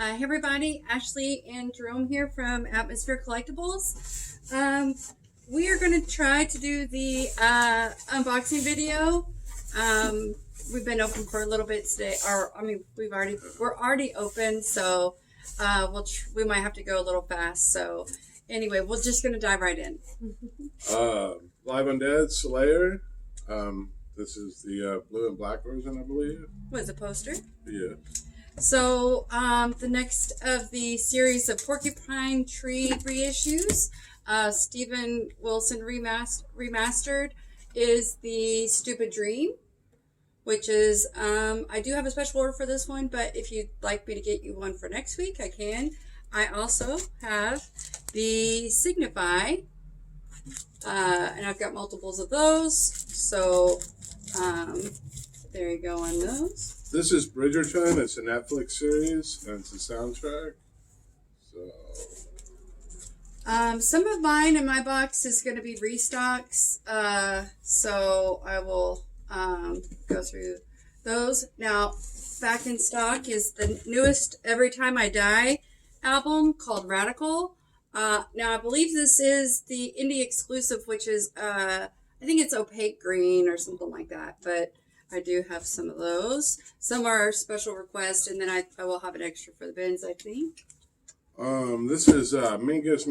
Hey everybody, Ashley and Jerome here from Atmosphere Collectibles. We are going to try to do the unboxing video. We've been open for a little bit today, or I mean, we're already open, so we might have to go a little fast. So anyway, we're just going to dive right in. Live Undead Slayer. This is the blue and black version, I believe. What is a poster? Yeah. So, the next of the series of Porcupine Tree reissues, Stephen Wilson remastered, is the Stupid Dream, which is, I do have a special order for this one, but if you'd like me to get you one for next week, I can. I also have the Signify, and I've got multiples of those, so, there you go on those. This is Bridgerton. It's a Netflix series, and it's a soundtrack. So, some of mine in my box is going to be restocks, so I will go through those. Now, back in stock is the newest Every Time I Die album called Radical. Now, I believe this is the indie exclusive, which is, I think it's opaque green or something like that, but I do have some of those. Some are special request, and then I will have an extra for the bins, I think. This is Mingus,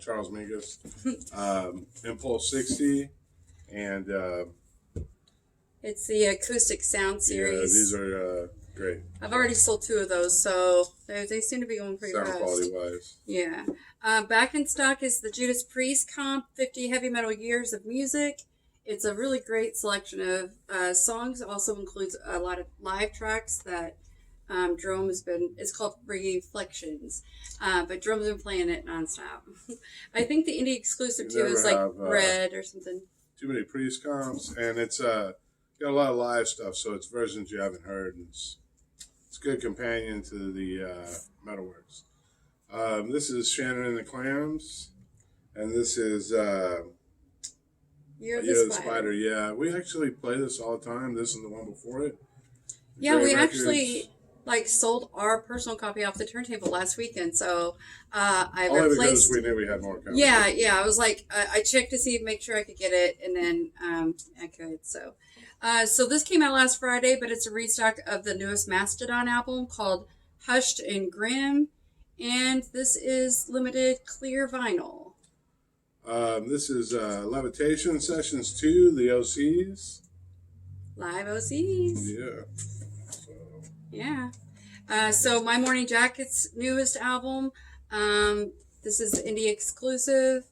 Charles Mingus, Impulse 60, and it's the acoustic sound series. Yeah, these are great. I've already sold 2 of those, so they seem to be going pretty fast. Sound quality wise. Yeah. Back in stock is the Judas Priest comp, 50 heavy metal years of music. It's a really great selection of songs. It also includes a lot of live tracks that Jerome has been, it's called Reflections, but Jerome's been playing it nonstop. I think the indie exclusive too is like Red or something. Too many Priest comps, and it's got a lot of live stuff, so it's versions you haven't heard, and it's a good companion to the Metalworks. This is Shannon and the Clams, and this is You're the Spider. Yeah, we actually play this all the time. This and the one before it. Yeah, we actually sold our personal copy off the turntable last weekend. So I only replaced. Because we knew we had more copies. Yeah. I was like, I checked to see, make sure I could get it, and then I could. So, so this came out last Friday, but it's a restock of the newest Mastodon album called Hushed and Grim, and this is limited clear vinyl. This is Levitation Sessions 2, the OCs. Live OCs. Yeah. Yeah. So My Morning Jacket's newest album. This is the indie exclusive.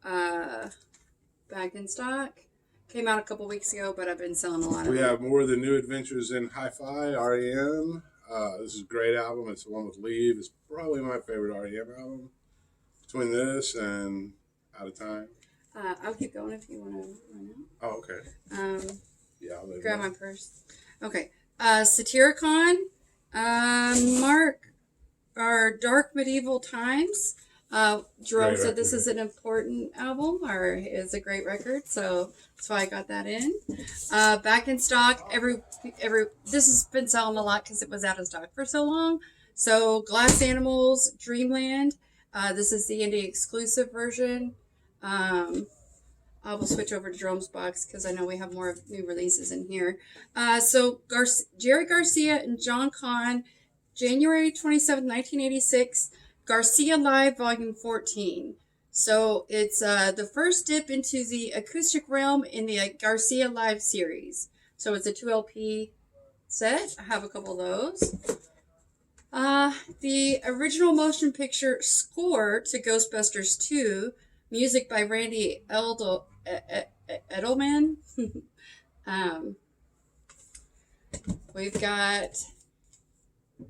Back in stock. Came out a couple weeks ago, but I've been selling a lot of it. We have more of the New Adventures in Hi-Fi, REM. This is a great album. It's the one with Leave. It's probably my favorite REM album. Between this and Out of Time. I'll keep going if you want to run out. Oh, okay. Yeah, I'll grab my purse. Okay. Satyricon, our Dark Medieval Times. Jerome said this is an important album, or is a great record, so that's why I got that in. Back in stock. This has been selling a lot because it was out of stock for so long. So Glass Animals, Dreamland. This is the indie exclusive version. I will switch over to Jerome's box because I know we have more new releases in here. So Jerry Garcia and John Kahn, January 27, 1986, Garcia Live Volume 14. So it's the first dip into the acoustic realm in the Garcia Live series. So it's a 2 LP set. I have a couple of those. The original motion picture score to Ghostbusters 2, music by Randy Edelman. We've got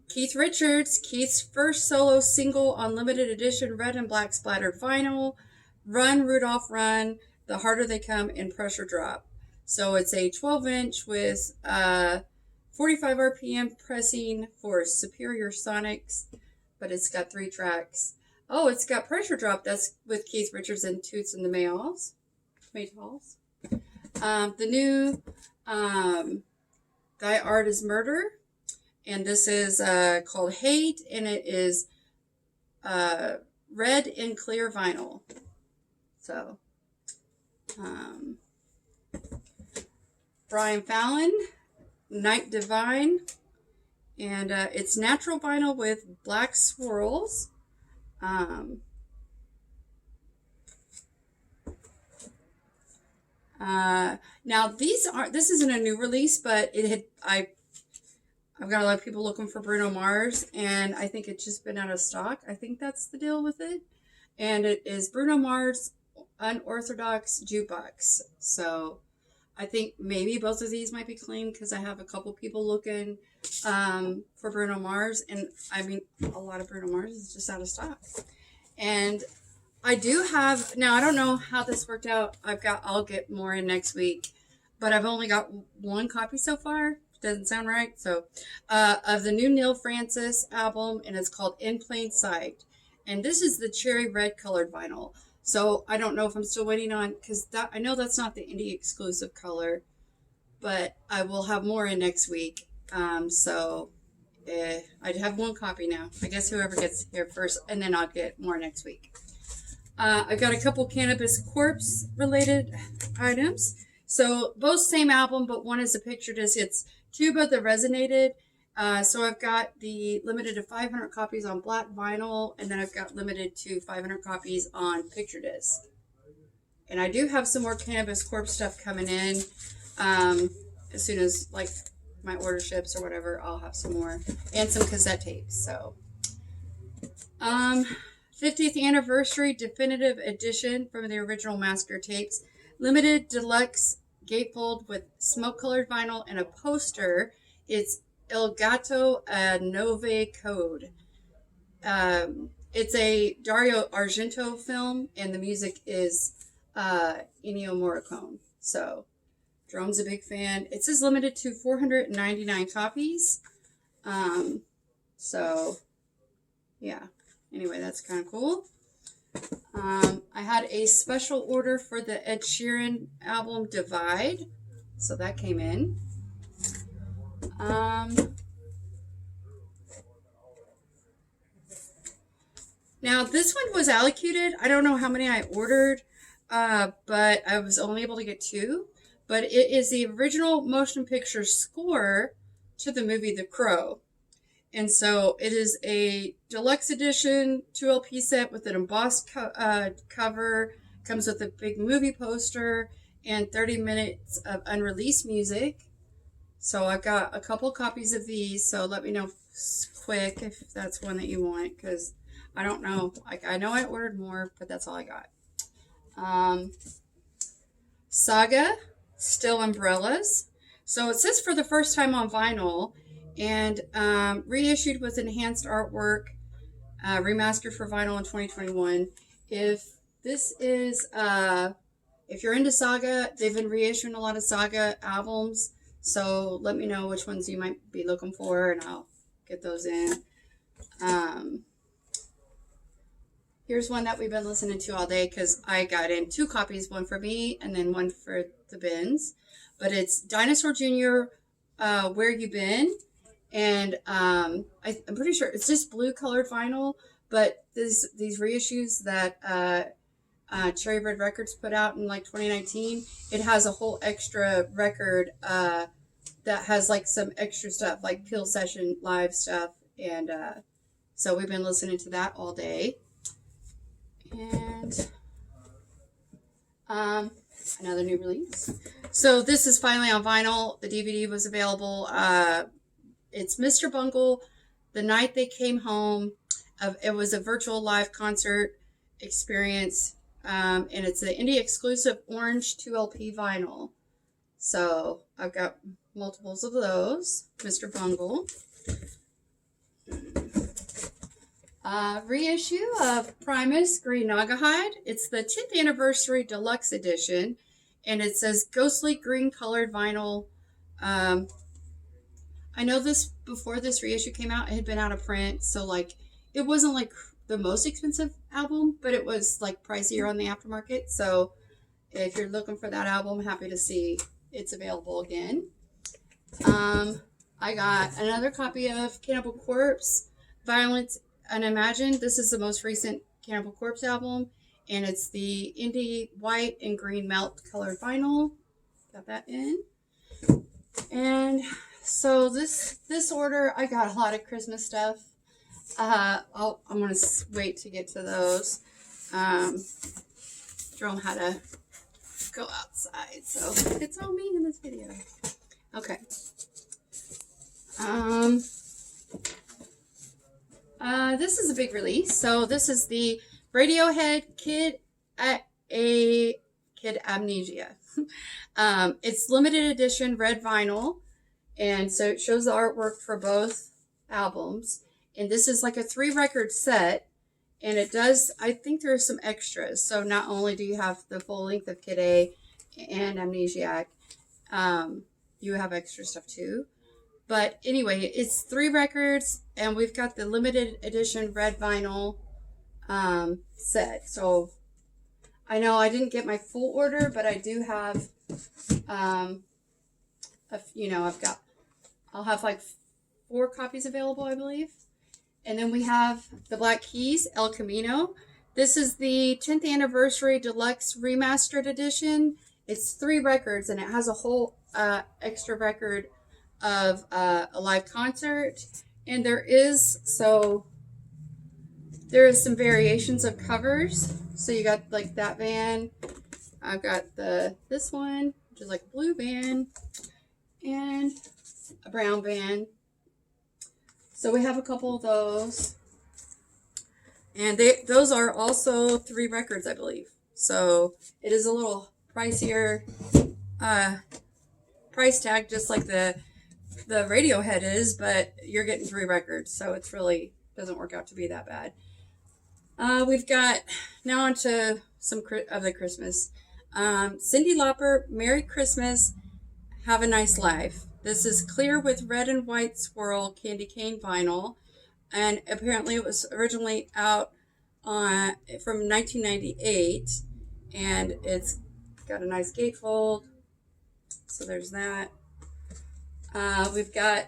Keith Richards, Keith's first solo single on limited edition red and black splattered vinyl, Run, Rudolph, Run, The Harder They Come, and Pressure Drop. So it's a 12-inch with 45 RPM pressing for superior sonics, but it's got 3 tracks. Oh, it's got Pressure Drop. That's with Keith Richards and Toots and the Maytals. The new Thy Art is Murder. And this is called Hate, and it is red and clear vinyl. So, Brian Fallon, Night Divine, and it's natural vinyl with black swirls. Now this isn't a new release, but I've got a lot of people looking for Bruno Mars, and I think it's just been out of stock. I think that's the deal with it. And it is Bruno Mars Unorthodox Jukebox. So I think maybe both of these might be clean because I have a couple people looking for Bruno Mars. And I mean, a lot of Bruno Mars is just out of stock. And I do have, now I don't know how this worked out. I'll get more in next week, but I've only got one copy so far. Doesn't sound right. So, of the new Neil Francis album, and it's called In Plain Sight. And this is the cherry red colored vinyl. So I don't know if I'm still waiting on, because I know that's not the indie exclusive color, but I will have more in next week. I have one copy now. I guess whoever gets here first, and then I'll get more next week. I've got a couple Cannabis Corpse related items. So both same album, but one is a picture disc. It's Cuba the Resonated. So I've got the limited to 500 copies on black vinyl, and then I've got limited to 500 copies on picture disc. And I do have some more Cannabis Corpse stuff coming in. As soon as like my order ships or whatever, I'll have some more, and some cassette tapes. So 50th anniversary definitive edition from the original master tapes, limited deluxe gatefold with smoke colored vinyl and a poster. It's El Gato Nove Code. It's a Dario Argento film, and the music is Ennio Morricone. So Jerome's a big fan. It says limited to 499 copies. So yeah. Anyway, that's kind of cool. I had a special order for the Ed Sheeran album Divide. So that came in. Now, this one was allocated. I don't know how many I ordered, but I was only able to get 2. But it is the original motion picture score to the movie The Crow. And so it is a deluxe edition 2 LP set with an embossed cover, comes with a big movie poster, and 30 minutes of unreleased music. So I've got a couple copies of these, so let me know quick if that's one that you want, because I don't know. I know I ordered more, but that's all I got. Saga, Still Umbrellas. So it says for the first time on vinyl, and reissued with enhanced artwork, remastered for vinyl in 2021. If this is, if you're into Saga, they've been reissuing a lot of Saga albums, so let me know which ones you might be looking for, and I'll get those in. Here's one that we've been listening to all day, because I got in 2 copies, one for me and then one for the bins. But it's Dinosaur Jr., Where You Been? And I'm pretty sure it's just blue colored vinyl, but these reissues that Cherry Red Records put out in like 2019, it has a whole extra record that has like some extra stuff, like Peel Session live stuff. And so we've been listening to that all day. And another new release. So this is finally on vinyl. The DVD was available. It's Mr. Bungle, The Night They Came Home. It was a virtual live concert experience, and it's the indie exclusive orange 2 LP vinyl. So I've got multiples of those. Mr. Bungle. Reissue of Primus Green Naugahyde. It's the 10th anniversary deluxe edition, and it says ghostly green colored vinyl. I know this, before this reissue came out, it had been out of print, so like it wasn't like the most expensive album, but it was like pricier on the aftermarket. So if you're looking for that album, happy to see it's available again. I got another copy of Cannibal Corpse, Violence Unimagined. This is the most recent Cannibal Corpse album, and it's the indie white and green melt colored vinyl. Got that in. And so this order, I got a lot of Christmas stuff. I'm gonna wait to get to those. Jerome had to go outside, so it's all me in this video. Okay. This is a big release. So this is the Radiohead Kid Amnesia. It's limited edition red vinyl, and so it shows the artwork for both albums. And this is like a 3-record set, and it does, I think there are some extras. So not only do you have the full length of Kid A and Amnesiac, you have extra stuff too. But anyway, it's 3 records, and we've got the limited edition red vinyl set. So I know I didn't get my full order, but I do have, I'll have like 4 copies available, I believe. And then we have the Black Keys, El Camino. This is the 10th anniversary deluxe remastered edition. It's 3 records, and it has a whole extra record of a live concert. And there is some variations of covers. So you got like that van. I've got this one, which is like a blue van, and a brown van. So we have a couple of those. And those are also 3 records, I believe. So it is a little pricier price tag, just like the Radiohead is, but you're getting 3 records, so it's really doesn't work out to be that bad. We've got now onto some of the Christmas. Cyndi Lauper, Merry Christmas, Have a Nice Life. This is clear with red and white swirl candy cane vinyl, and apparently it was originally out from 1998, and it's got a nice gatefold. So there's that. We've got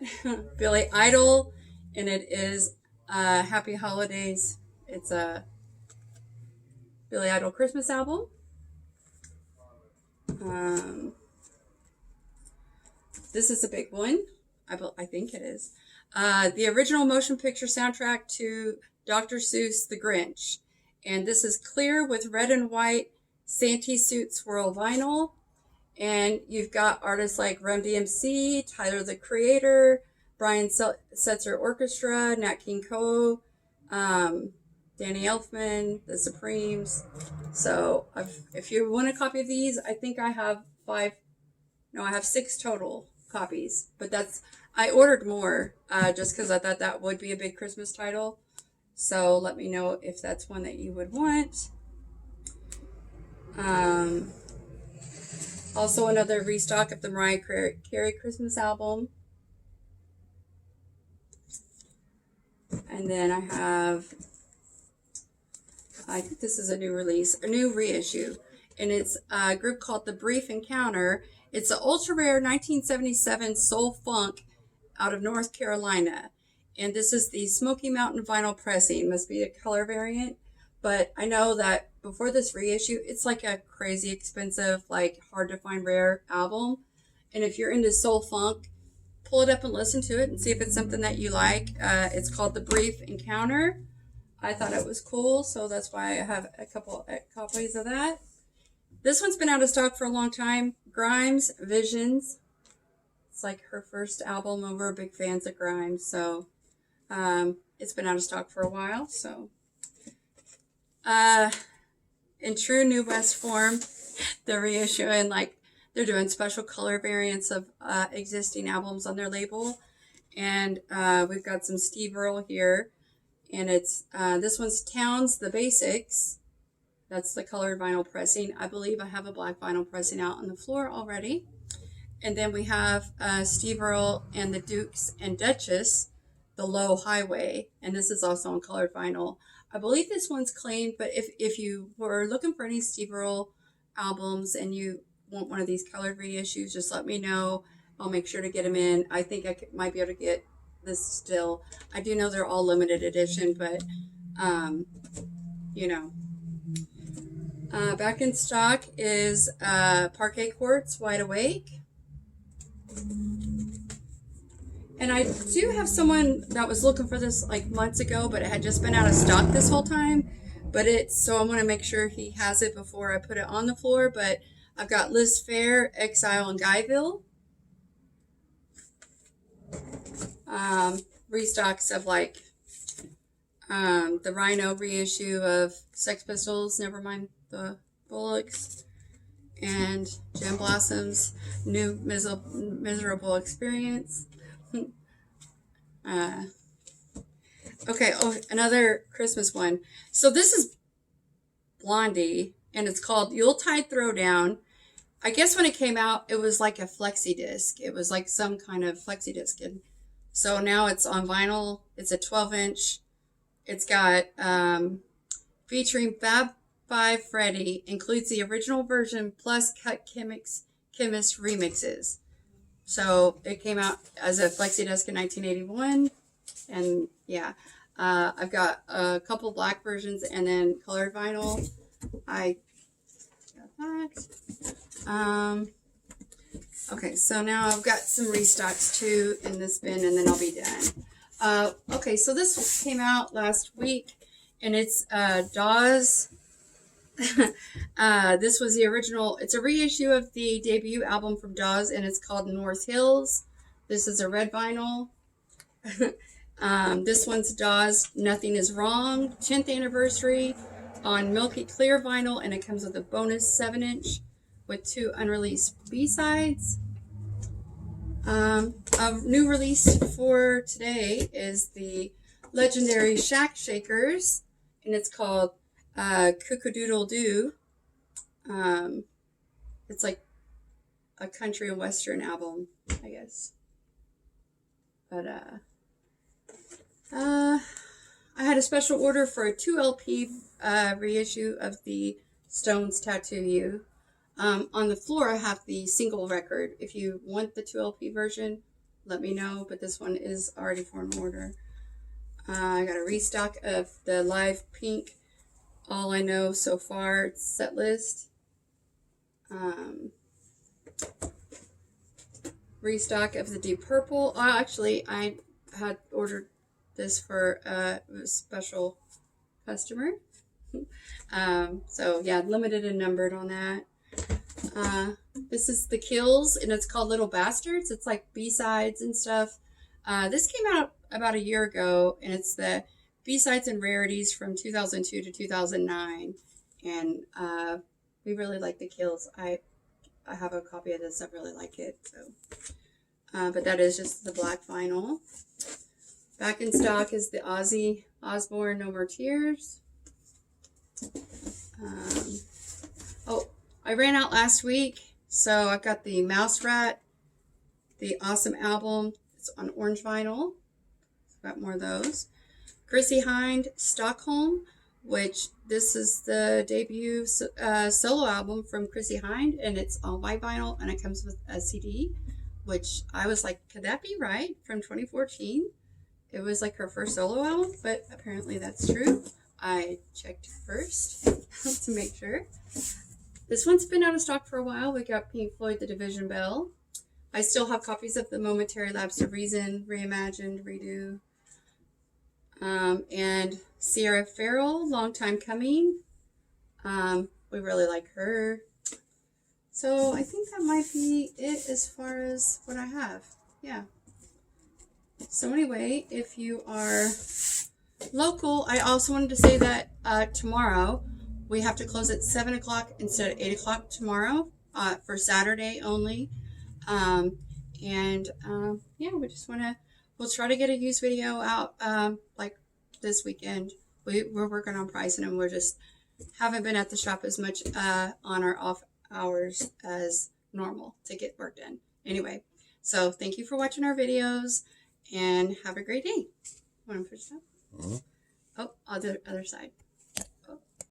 Billy Idol, and it is Happy Holidays. It's a Billy Idol Christmas album. This is a big one. I think it is. The original motion picture soundtrack to Dr. Seuss' The Grinch. And this is clear with red and white Santee suit swirl vinyl. And you've got artists like Run DMC, Tyler the Creator, Brian Setzer Orchestra, Nat King Cole, Danny Elfman, The Supremes. So if you want a copy of these, I think I have 6 total copies. But I ordered more just because I thought that would be a big Christmas title. So let me know if that's one that you would want. Also another restock of the Mariah Carey Christmas album. And then I think this is a new release, a new reissue. And it's a group called The Brief Encounter. It's an ultra rare 1977 soul funk out of North Carolina. And this is the Smoky Mountain vinyl pressing. Must be a color variant. But I know that before this reissue, it's like a crazy expensive, like hard to find rare album. And if you're into soul funk, pull it up and listen to it and see if it's something that you like. It's called The Brief Encounter. I thought it was cool, so that's why I have a couple copies of that. This one's been out of stock for a long time. Grimes Visions. It's like her first album, and we're big fans of Grimes, so it's been out of stock for a while. So in true New West form, they're reissuing, like, they're doing special color variants of existing albums on their label. And we've got some Steve Earle here. And it's this one's Towns The Basics. That's the colored vinyl pressing. I believe I have a black vinyl pressing out on the floor already. And then we have Steve Earle and the Dukes and Duchess, The Low Highway. And this is also on colored vinyl. I believe this one's clean, but if you were looking for any Steve Earle albums and you want one of these colored reissues, just let me know. I'll make sure to get them in. I think I might be able to get this still. I do know they're all limited edition, but you know. Back in stock is Parquet Quartz Wide Awake. And I do have someone that was looking for this like months ago, but it had just been out of stock this whole time. But so I want to make sure he has it before I put it on the floor. But I've got Liz Fair, Exile, and Guyville. Restocks of like the Rhino reissue of Sex Pistols, never mind the Bullocks, and Gem Blossom's new miserable experience. Okay, oh, another Christmas one. So this is Blondie, and it's called Yuletide Throwdown. I guess when it came out, it was like a flexi disc. It was like some kind of flexi disc, and so now it's on vinyl. It's a 12-inch. It's got featuring Fab 5 Freddy, includes the original version plus Cut Chemist remixes. So it came out as a flexi disc in 1981, and yeah, I've got a couple black versions and then colored vinyl. I got that. Okay, so now I've got some restocks too in this bin, and then I'll be done. Okay, so this came out last week, and it's Dawes. This was the original. It's a reissue of the debut album from Dawes, and it's called North Hills. This is a red vinyl. This one's Dawes Nothing Is Wrong 10th anniversary on Milky Clear vinyl, and it comes with a bonus 7-inch with 2 unreleased B-sides. A new release for today is the legendary Shack Shakers, and it's called Cook-a-Doodle Doo. It's like a country and western album, I guess. But I had a special order for a 2 LP reissue of the Stones Tattoo You. On the floor, I have the single record. If you want the 2 LP version, let me know. But this one is already for an order. I got a restock of the Live Pink All I Know So Far set list. Restock of the Deep Purple. Actually, I had ordered this for a special customer. So yeah, limited and numbered on that. This is The Kills, and it's called Little Bastards. It's like B-sides and stuff. This came out about a year ago, and it's the B-sides and rarities from 2002 to 2009. And we really like The Kills. I have a copy of this. I really like it. So, but that is just the black vinyl. Back in stock is the Ozzy Osbourne No More Tears. Oh, I ran out last week, so I've got the Mouse Rat, the Awesome Album. It's on orange vinyl. I've got more of those. Chrissy Hynde, Stockholm, which this is the debut solo album from Chrissy Hynde, and it's on white vinyl, and it comes with a CD, which I was like, could that be right? From 2014. It was like her first solo album, but apparently that's true. I checked first to make sure. This one's been out of stock for a while. We got Pink Floyd, The Division Bell. I still have copies of the Momentary Lapse of Reason, Reimagined, Redo. And Sierra Farrell, Long Time Coming. We really like her. So I think that might be it as far as what I have. Yeah. So anyway, if you are local, I also wanted to say that tomorrow we have to close at 7 o'clock instead of 8 o'clock tomorrow for Saturday only. Yeah, we just want to, we'll try to get a used video out like this weekend. We're working on pricing, and we're just haven't been at the shop as much on our off hours as normal to get work done. Anyway, so thank you for watching our videos, and have a great day. Want to push it up? Oh, other side.